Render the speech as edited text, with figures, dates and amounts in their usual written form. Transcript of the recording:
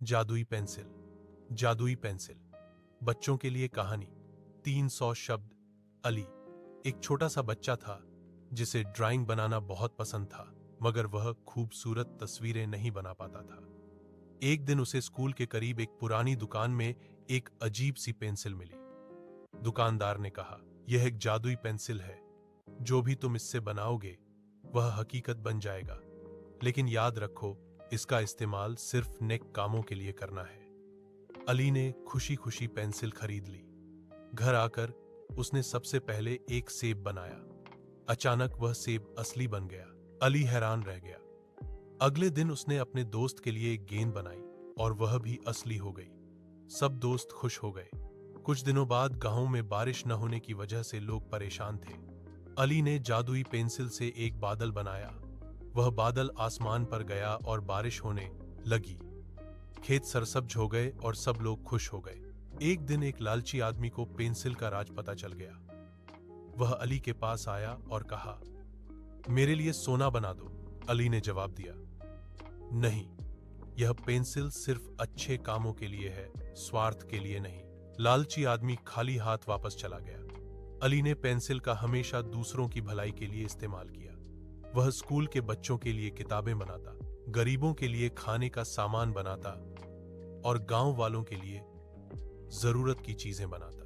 जादुई पेंसिल। जादुई पेंसिल। बच्चों के लिए कहानी। 300 शब्द। अली एक छोटा सा बच्चा था जिसे ड्राइंग बनाना बहुत पसंद था, मगर वह खूबसूरत तस्वीरें नहीं बना पाता था। एक दिन उसे स्कूल के करीब एक पुरानी दुकान में एक अजीब सी पेंसिल मिली। दुकानदार ने कहा, यह एक जादुई पेंसिल है, जो भी तुम इससे बनाओगे वह हकीकत बन जाएगा, लेकिन याद रखो इसका इस्तेमाल सिर्फ नेक कामों के लिए करना है। अली ने खुशी खुशी पेंसिल खरीद ली। घर आकर उसने सबसे पहले एक सेब बनाया। अचानक वह सेब असली बन गया। अली हैरान रह गया। अगले दिन उसने अपने दोस्त के लिए एक गेंद बनाई और वह भी असली हो गई। सब दोस्त खुश हो गए। कुछ दिनों बाद गांव में बारिश न होने की वजह से लोग परेशान थे। अली ने जादुई पेंसिल से एक बादल बनाया। वह बादल आसमान पर गया और बारिश होने लगी। खेत सरसब्ज हो गए और सब लोग खुश हो गए। एक दिन एक लालची आदमी को पेंसिल का राज पता चल गया। वह अली के पास आया और कहा, मेरे लिए सोना बना दो। अली ने जवाब दिया, नहीं, यह पेंसिल सिर्फ अच्छे कामों के लिए है, स्वार्थ के लिए नहीं। लालची आदमी खाली हाथ वापस चला गया। अली ने पेंसिल का हमेशा दूसरों की भलाई के लिए इस्तेमाल किया। वह स्कूल के बच्चों के लिए किताबें बनाता, गरीबों के लिए खाने का सामान बनाता और गांव वालों के लिए जरूरत की चीजें बनाता।